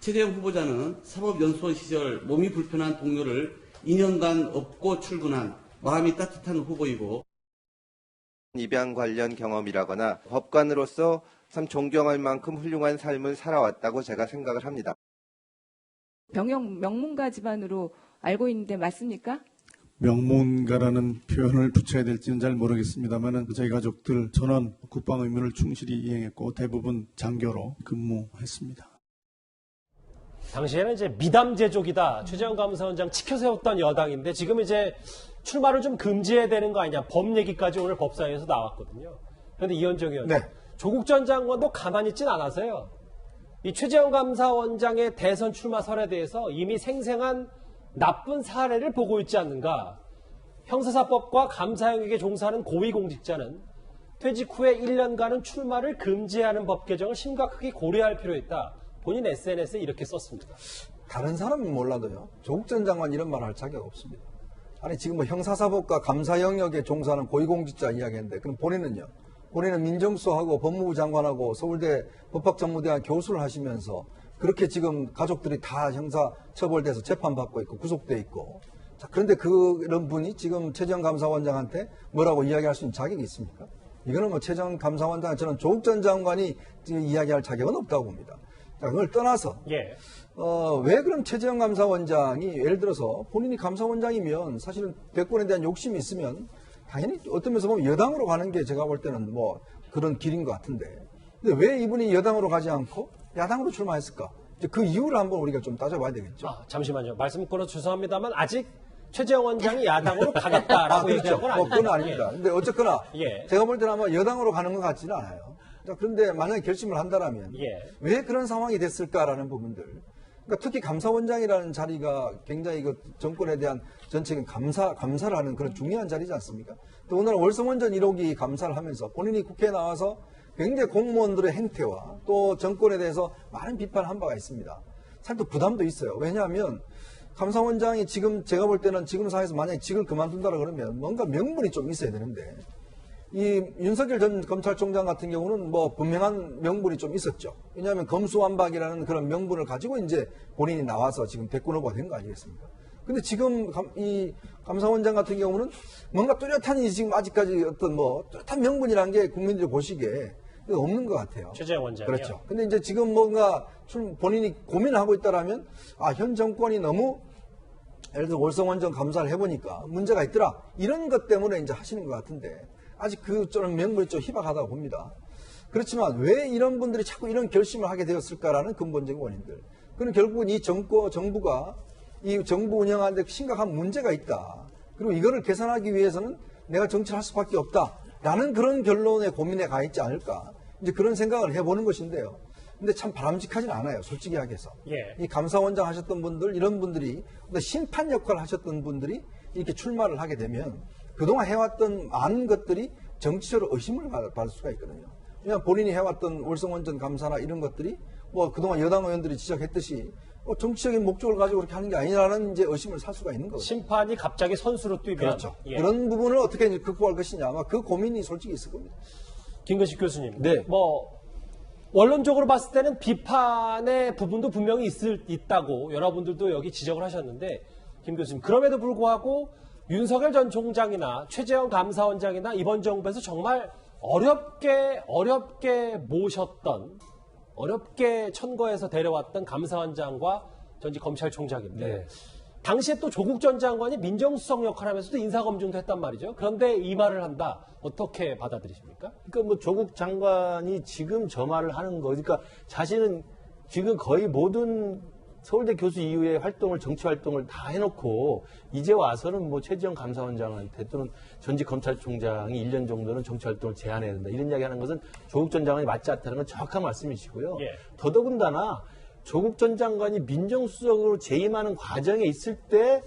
최재형 후보자는 사법연수원 시절 몸이 불편한 동료를 2년간 업고 출근한 마음이 따뜻한 후보이고 입양 관련 경험이라거나 법관으로서 참 존경할 만큼 훌륭한 삶을 살아왔다고 제가 생각을 합니다. 명문가 집안으로 알고 있는데 맞습니까? 명문가라는 표현을 붙여야 될지는 잘 모르겠습니다만 저희 가족들 전원 국방 의무를 충실히 이행했고 대부분 장교로 근무했습니다. 당시에는 이제 미담 제조기다. 최재형 감사원장 치켜세웠던 여당인데 지금 이제 출마를 좀 금지해야 되는 거 아니냐. 법 얘기까지 오늘 법사위에서 나왔거든요. 그런데 이현정 의원, 네. 조국 전 장관도 가만히 있진 않아서요. 이 최재형 감사원장의 대선 출마설에 대해서 이미 생생한 나쁜 사례를 보고 있지 않는가. 형사사법과 감사형에게 종사하는 고위공직자는 퇴직 후에 1년간은 출마를 금지하는 법 개정을 심각하게 고려할 필요가 있다. 본인 SNS에 이렇게 썼습니다. 다른 사람은 몰라도요. 조국 전 장관 이런 말 할 자격 없습니다. 아니 지금 뭐 형사사법과 감사 영역에 종사하는 고위공직자 이야기했는데 그럼 본인은요. 본인은 민정수석하고 법무부 장관하고 서울대 법학전문대학 교수를 하시면서 그렇게 지금 가족들이 다 형사처벌돼서 재판받고 있고 구속돼 있고 자, 그런데 그런 분이 지금 최재형 감사원장한테 뭐라고 이야기할 수 있는 자격이 있습니까? 이거는 뭐 최재형 감사원장 저는 조국 전 장관이 이야기할 자격은 없다고 봅니다. 자, 그걸 떠나서 예. 왜 그럼 최재형 감사원장이 예를 들어서 본인이 감사원장이면 사실은 대권에 대한 욕심이 있으면 당연히 어떤 면에서 보면 여당으로 가는 게 제가 볼 때는 뭐 그런 길인 것 같은데 근데 왜 이분이 여당으로 가지 않고 야당으로 출마했을까? 이제 그 이유를 한번 우리가 좀 따져봐야 되겠죠. 잠시만요. 말씀 끊어 죄송합니다만 아직 최재형 원장이 야당으로 가겠다라고 그렇죠. 얘기한 건 아닙니다. 그건 아닙니다. 근데 어쨌거나 예. 제가 볼 때는 아마 여당으로 가는 것 같지는 않아요. 자, 그런데 만약에 결심을 한다면 예. 왜 그런 상황이 됐을까라는 부분들. 그러니까 특히 감사원장이라는 자리가 굉장히 그 정권에 대한 전체적인 감사를 하는 그런 중요한 자리지 않습니까? 또 오늘 월성원전 1호기 감사를 하면서 본인이 국회에 나와서 굉장히 공무원들의 행태와 또 정권에 대해서 많은 비판을 한 바가 있습니다. 사실 또 부담도 있어요. 왜냐하면 감사원장이 지금 제가 볼 때는 지금 상황에서 만약에 직을 그만둔다라 그러면 뭔가 명분이 좀 있어야 되는데 이 윤석열 전 검찰총장 같은 경우는 뭐 분명한 명분이 좀 있었죠. 왜냐하면 검수완박이라는 그런 명분을 가지고 이제 본인이 나와서 지금 대권 후보가 된 거 아니겠습니까? 근데 지금 이 감사원장 같은 경우는 뭔가 뚜렷한 지금 아직까지 어떤 뭐 뚜렷한 명분이라는 게 국민들이 보시기에 없는 것 같아요. 최재형 원장이요. 그렇죠. 근데 이제 지금 뭔가 본인이 고민을 하고 있다라면 현 정권이 너무 예를 들어 월성원전 감사를 해보니까 문제가 있더라. 이런 것 때문에 이제 하시는 것 같은데 아직 좀 명분이 좀 희박하다고 봅니다. 그렇지만 왜 이런 분들이 자꾸 이런 결심을 하게 되었을까라는 근본적인 원인들. 그는 결국은 이 정부가 이 정부 운영하는데 심각한 문제가 있다. 그리고 이거를 개선하기 위해서는 내가 정치를 할 수밖에 없다라는 그런 결론에 고민에 가 있지 않을까. 이제 그런 생각을 해보는 것인데요. 근데 참 바람직하진 않아요. 솔직히 하게서. 예. 이 감사원장 하셨던 분들, 이런 분들이 심판 역할을 하셨던 분들이 이렇게 출마를 하게 되면 그동안 해왔던 많은 것들이 정치적으로 의심을 받을 수가 있거든요. 왜냐하면 본인이 해왔던 월성원전 감사나 이런 것들이 뭐 그동안 여당 의원들이 지적했듯이 정치적인 목적을 가지고 그렇게 하는 게 아니라는 이제 의심을 살 수가 있는 거죠. 심판이 갑자기 선수로 뛰면. 그렇죠. 예. 그런 부분을 어떻게 이제 극복할 것이냐 아마 그 고민이 솔직히 있을 겁니다. 김근식 교수님. 네. 뭐 원론적으로 봤을 때는 비판의 부분도 분명히 있다고 여러분들도 여기 지적을 하셨는데 김 교수님 그럼에도 불구하고 윤석열 전 총장이나 최재형 감사원장이나 이번 정부에서 정말 어렵게 모셨던 어렵게 천거해서 데려왔던 감사원장과 전직 검찰총장인데 네. 당시에 또 조국 전 장관이 민정수석 역할을 하면서도 인사검증도 했단 말이죠. 그런데 이 말을 한다. 어떻게 받아들이십니까? 그러니까 뭐 조국 장관이 지금 저 말을 하는 거, 그러니까 자신은 지금 거의 모든 서울대 교수 이후의 활동을, 정치 활동을 다 해놓고 이제 와서는 뭐 최재형 감사원장한테 또는 전직 검찰총장이 1년 정도는 정치 활동을 제한해야 된다. 이런 이야기 하는 것은 조국 전 장관이 맞지 않다는 건 정확한 말씀이시고요. 예. 더더군다나 조국 전 장관이 민정수석으로 재임하는 과정에 있을 때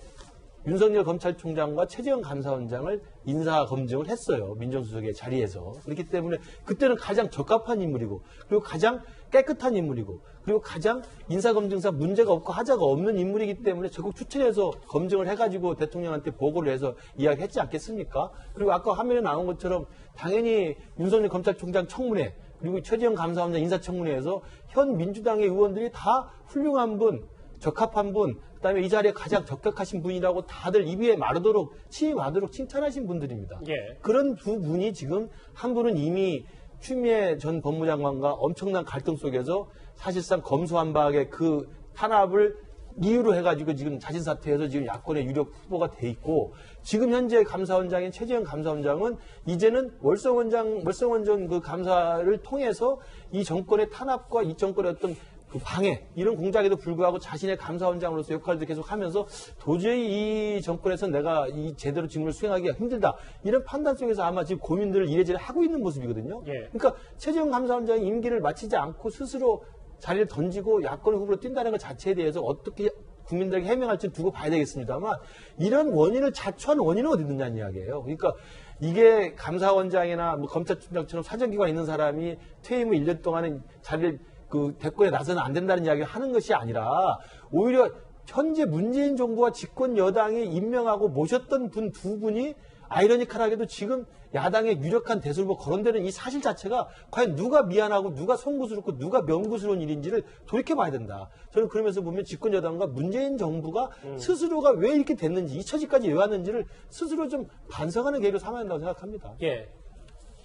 윤석열 검찰총장과 최재형 감사원장을 인사검증을 했어요. 민정수석의 자리에서. 그렇기 때문에 그때는 가장 적합한 인물이고 그리고 가장 깨끗한 인물이고 그리고 가장 인사검증상 문제가 없고 하자가 없는 인물이기 때문에 적극 추천해서 검증을 해가지고 대통령한테 보고를 해서 이야기했지 않겠습니까? 그리고 아까 화면에 나온 것처럼 당연히 윤석열 검찰총장 청문회 그리고 최재형 감사원장 인사청문회에서 현 민주당의 의원들이 다 훌륭한 분, 적합한 분, 그다음에 이 자리에 가장 적격하신 분이라고 다들 입에 마르도록 침이 마르도록 칭찬하신 분들입니다. 예. 그런 두 분이 지금 한 분은 이미 추미애 전 법무장관과 엄청난 갈등 속에서 사실상 검수완박의 그 탄압을 이유로 해가지고 지금 자진 사퇴해서 지금 야권의 유력 후보가 돼 있고, 지금 현재 감사원장인 최재형 감사원장은 이제는 월성원전 그 감사를 통해서 이 정권의 탄압과 이 정권의 어떤 그 방해, 이런 공작에도 불구하고 자신의 감사원장으로서 역할도 계속 하면서 도저히 이 정권에서 내가 이 제대로 직무를 수행하기가 힘들다, 이런 판단 속에서 아마 지금 고민들을 이래저래 하고 있는 모습이거든요. 예. 그러니까 최재형 감사원장이 임기를 마치지 않고 스스로 자리를 던지고 야권의 후보로 뛴다는 것 자체에 대해서 어떻게 국민들에게 해명할지 두고 봐야 되겠습니다만, 이런 원인을 자초한 원인은 어디 있느냐는 이야기예요. 그러니까 이게 감사원장이나 뭐 검찰총장처럼 사정기관에 있는 사람이 퇴임 후 1년 동안은 자리를 그 대권에 나서는 안 된다는 이야기를 하는 것이 아니라, 오히려 현재 문재인 정부와 집권 여당이 임명하고 모셨던 분 두 분이 아이러니컬하게도 지금 야당의 유력한 대선 후보 거론되는 이 사실 자체가 과연 누가 미안하고 누가 송구스럽고 누가 명구스러운 일인지를 돌이켜봐야 된다. 저는 그러면서 보면 집권 여당과 문재인 정부가 스스로가 왜 이렇게 됐는지, 이 처지까지 왜 왔는지를 스스로 좀 반성하는 계기로 삼아야 한다고 생각합니다. 예.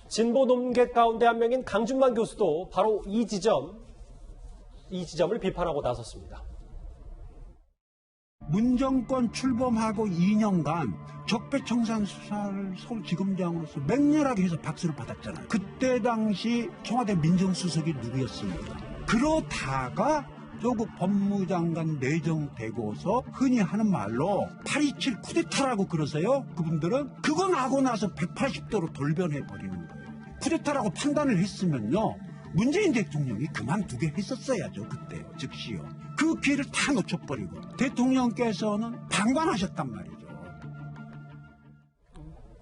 진보 논객 가운데 한 명인 강준만 교수도 바로 이 지점을 비판하고 나섰습니다. 문정권 출범하고 2년간 적폐청산 수사를 서울지검장으로서 맹렬하게 해서 박수를 받았잖아요. 그때 당시 청와대 민정수석이 누구였습니까? 그러다가 조국 법무장관 내정되고서 흔히 하는 말로 8.27 쿠데타라고 그러세요. 그분들은 그거 나고 나서 180도로 돌변해버리는 거예요. 쿠데타라고 판단을 했으면요, 문재인 대통령이 그만두게 했었어야죠. 그때 즉시요. 그 기회를 다 놓쳐버리고 대통령께서는 방관하셨단 말이죠.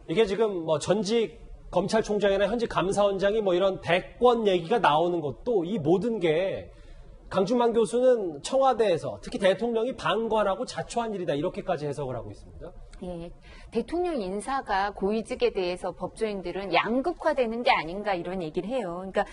이게 지금 뭐 전직 검찰총장이나 현직 감사원장이 뭐 이런 대권 얘기가 나오는 것도, 이 모든 게 강준만 교수는 청와대에서 특히 대통령이 방관하고 자초한 일이다, 이렇게까지 해석을 하고 있습니다. 예, 대통령 인사가 고위직에 대해서 법조인들은 양극화되는 게 아닌가 이런 얘기를 해요. 그러니까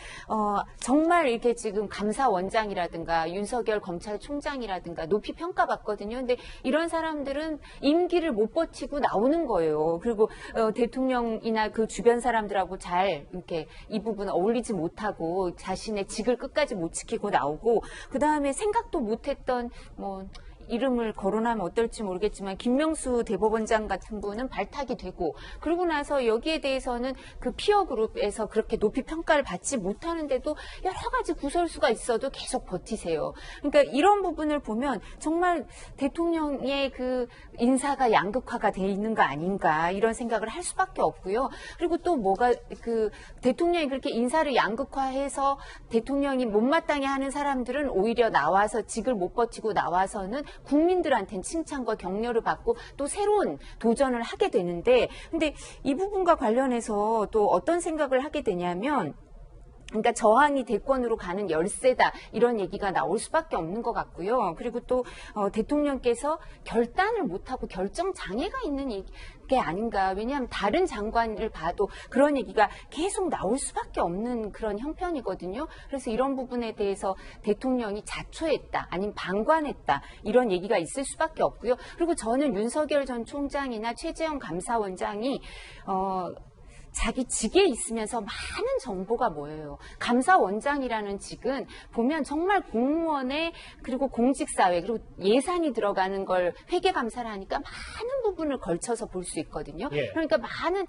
정말 이렇게 지금 감사원장이라든가 윤석열 검찰총장이라든가 높이 평가받거든요. 근데 이런 사람들은 임기를 못 버티고 나오는 거예요. 그리고 대통령이나 그 주변 사람들하고 잘 이렇게 이 부분 어울리지 못하고 자신의 직을 끝까지 못 지키고 나오고, 그 다음에 생각도 못했던 뭐 이름을 거론하면 어떨지 모르겠지만 김명수 대법원장 같은 분은 발탁이 되고, 그러고 나서 여기에 대해서는 그 피어 그룹에서 그렇게 높이 평가를 받지 못하는데도 여러 가지 구설수가 있어도 계속 버티세요. 그러니까 이런 부분을 보면 정말 대통령의 그 인사가 양극화가 돼 있는 거 아닌가 이런 생각을 할 수밖에 없고요. 그리고 또 뭐가 그 대통령이 그렇게 인사를 양극화해서 대통령이 못마땅해 하는 사람들은 오히려 나와서 직을 못 버티고 나와서는 국민들한테는 칭찬과 격려를 받고 또 새로운 도전을 하게 되는데, 근데 이 부분과 관련해서 또 어떤 생각을 하게 되냐면, 그러니까 저항이 대권으로 가는 열세다 이런 얘기가 나올 수밖에 없는 것 같고요. 그리고 또 대통령께서 결단을 못하고 결정 장애가 있는 게 아닌가. 왜냐하면 다른 장관을 봐도 그런 얘기가 계속 나올 수밖에 없는 그런 형편이거든요. 그래서 이런 부분에 대해서 대통령이 자초했다 아니면 방관했다 이런 얘기가 있을 수밖에 없고요. 그리고 저는 윤석열 전 총장이나 최재형 감사원장이 자기 직에 있으면서 많은 정보가 모여요. 감사원장이라는 직은 보면 정말 공무원의 그리고 공직사회 그리고 예산이 들어가는 걸 회계감사를 하니까 많은 부분을 걸쳐서 볼 수 있거든요. 예. 그러니까 많은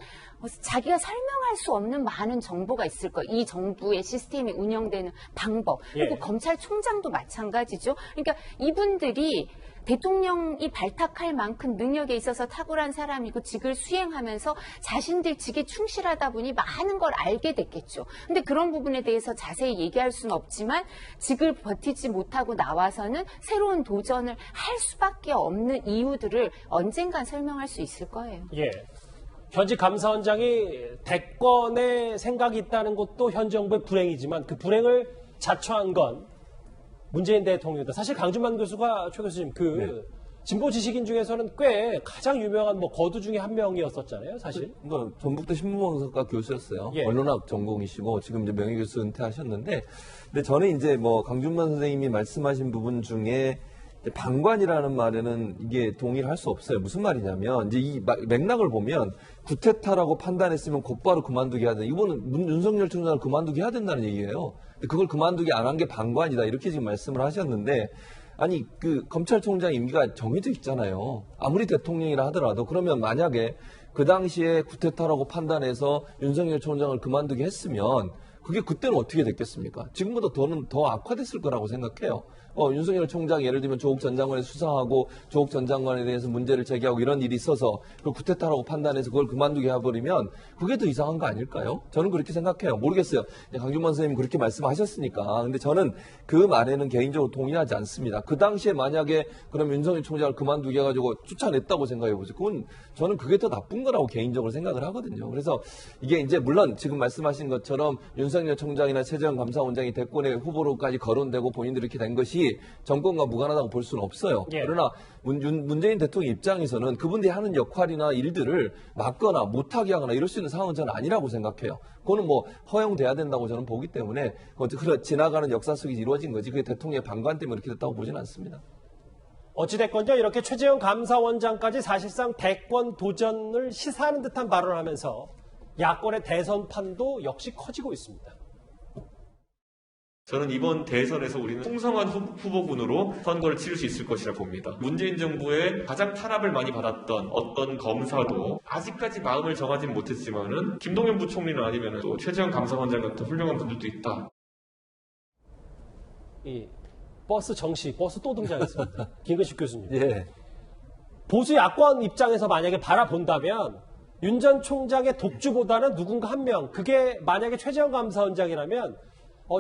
자기가 설명할 수 없는 많은 정보가 있을 거예요. 이 정부의 시스템이 운영되는 방법. 그리고 예. 검찰총장도 마찬가지죠. 그러니까 이분들이 대통령이 발탁할 만큼 능력에 있어서 탁월한 사람이고 직을 수행하면서 자신들 직에 충실하다 보니 많은 걸 알게 됐겠죠. 근데 그런 부분에 대해서 자세히 얘기할 수는 없지만 직을 버티지 못하고 나와서는 새로운 도전을 할 수밖에 없는 이유들을 언젠간 설명할 수 있을 거예요. 예. 현직 감사원장이 대권에 생각이 있다는 것도 현 정부의 불행이지만 그 불행을 자초한 건 문재인 대통령이다. 사실 강준만 교수가 최 교수님 진보 지식인 중에서는 꽤 가장 유명한 뭐 거두 중에 한 명이었었잖아요, 사실. 그러니까 전북대 신문방송학과 교수였어요. 예. 언론학 전공이시고 지금 이제 명예교수 은퇴하셨는데, 근데 저는 이제 뭐 강준만 선생님이 말씀하신 부분 중에 이제 방관이라는 말에는 이게 동의를 할 수 없어요. 무슨 말이냐면 이제 이 맥락을 보면 구태타라고 판단했으면 곧바로 그만두게 해야 된다. 이거는 윤석열 총장을 그만두게 해야 된다는 얘기예요. 근데 그걸 그만두게 안 한 게 방관이다. 이렇게 지금 말씀을 하셨는데, 아니 그 검찰총장 임기가 정해져 있잖아요. 아무리 대통령이라 하더라도 그러면 만약에 그 당시에 구태타라고 판단해서 윤석열 총장을 그만두게 했으면 그게 그때는 어떻게 됐겠습니까? 지금보다 더 악화됐을 거라고 생각해요. 윤석열 총장 예를 들면 조국 전 장관을 수사하고 조국 전 장관에 대해서 문제를 제기하고 이런 일이 있어서 그걸 구태타라고 판단해서 그걸 그만두게 해버리면 그게 더 이상한 거 아닐까요? 저는 그렇게 생각해요. 모르겠어요. 강준만 선생님 그렇게 말씀하셨으니까. 근데 저는 그 말에는 개인적으로 동의하지 않습니다. 그 당시에 만약에 그럼 윤석열 총장을 그만두게 해가지고 쫓아냈다고 생각해보세요. 저는 그게 더 나쁜 거라고 개인적으로 생각을 하거든요. 그래서 이게 이제 물론 지금 말씀하신 것처럼 윤석열 총장이나 최재형 감사원장이 대권의 후보로까지 거론되고 본인들이 이렇게 된 것이 정권과 무관하다고 볼 수는 없어요. 예. 그러나 문재인 대통령 입장에서는 그분들이 하는 역할이나 일들을 막거나 못하게 하거나 이럴 수 있는 상황은 저는 아니라고 생각해요. 그거는 뭐 허용돼야 된다고 저는 보기 때문에 지나가는 역사 속에 이루어진 거지 그게 대통령의 방관 때문에 이렇게 됐다고 보지는 않습니다. 어찌됐건요, 이렇게 최재형 감사원장까지 사실상 대권 도전을 시사하는 듯한 발언을 하면서 야권의 대선판도 역시 커지고 있습니다. 저는 이번 대선에서 우리는 풍성한 후보군으로 선거를 치를 수 있을 것이라 봅니다. 문재인 정부의 가장 탄압을 많이 받았던 어떤 검사도 아직까지 마음을 정하진 못했지만은 김동연 부총리는 아니면 또 최재형 감사원장 같은 훌륭한 분들도 있다. 이 버스 정시, 버스 또 등장했습니다. 김근식 교수님. 예. 보수 야권 입장에서 만약에 바라본다면 윤 전 총장의 독주보다는 누군가 한 명, 그게 만약에 최재형 감사원장이라면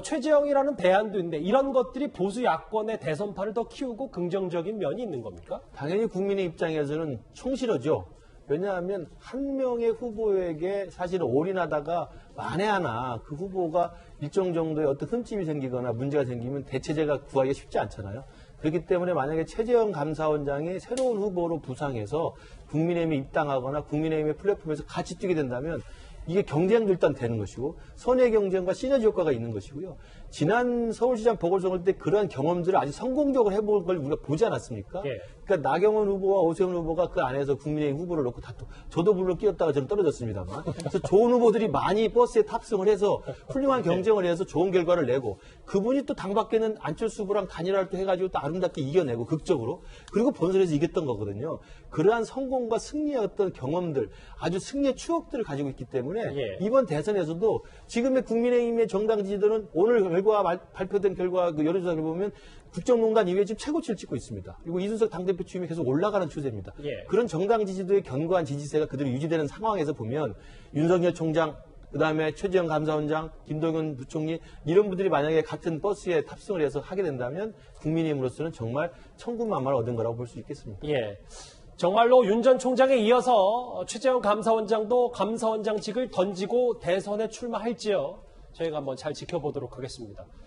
최재형이라는 대안도 있는데 이런 것들이 보수 야권의 대선판을 더 키우고 긍정적인 면이 있는 겁니까? 당연히 국민의 입장에서는 총실하죠. 왜냐하면 한 명의 후보에게 사실은 올인하다가 만에 하나 그 후보가 일정 정도의 어떤 흠집이 생기거나 문제가 생기면 대체제가 구하기가 쉽지 않잖아요. 그렇기 때문에 만약에 최재형 감사원장이 새로운 후보로 부상해서 국민의힘에 입당하거나 국민의힘의 플랫폼에서 같이 뛰게 된다면 이게 경쟁도 일단 되는 것이고 선의 경쟁과 시너지 효과가 있는 것이고요. 지난 서울시장 보궐선거 때 그러한 경험들을 아주 성공적으로 해본 걸 우리가 보지 않았습니까? 예. 그러니까 나경원 후보와 오세훈 후보가 그 안에서 국민의힘 후보를 놓고 저도 물론 끼었다가 저는 떨어졌습니다만. 그래서 좋은 후보들이 많이 버스에 탑승을 해서 훌륭한 경쟁을 해서 좋은 결과를 내고 그분이 또 당밖에는 안철수 후보랑 단일화를 또 해가지고 또 아름답게 이겨내고 극적으로 그리고 본선에서 이겼던 거거든요. 그러한 성공과 승리의 어떤 경험들 아주 승리의 추억들을 가지고 있기 때문에 예. 이번 대선에서도 지금의 국민의힘의 정당 지지도는 오늘 발표된 결과 그 여론조사를 보면 국정농단 이후에 지금 최고치를 찍고 있습니다. 그리고 이준석 당대표 취임이 계속 올라가는 추세입니다. 예. 그런 정당 지지도의 견고한 지지세가 그대로 유지되는 상황에서 보면 윤석열 총장, 그다음에 최재형 감사원장, 김동연 부총리 이런 분들이 만약에 같은 버스에 탑승을 해서 하게 된다면 국민의힘으로서는 정말 천군만마를 얻은 거라고 볼 수 있겠습니다. 예. 정말로 윤 전 총장에 이어서 최재형 감사원장도 감사원장직을 던지고 대선에 출마할지요. 저희가 한번 잘 지켜보도록 하겠습니다.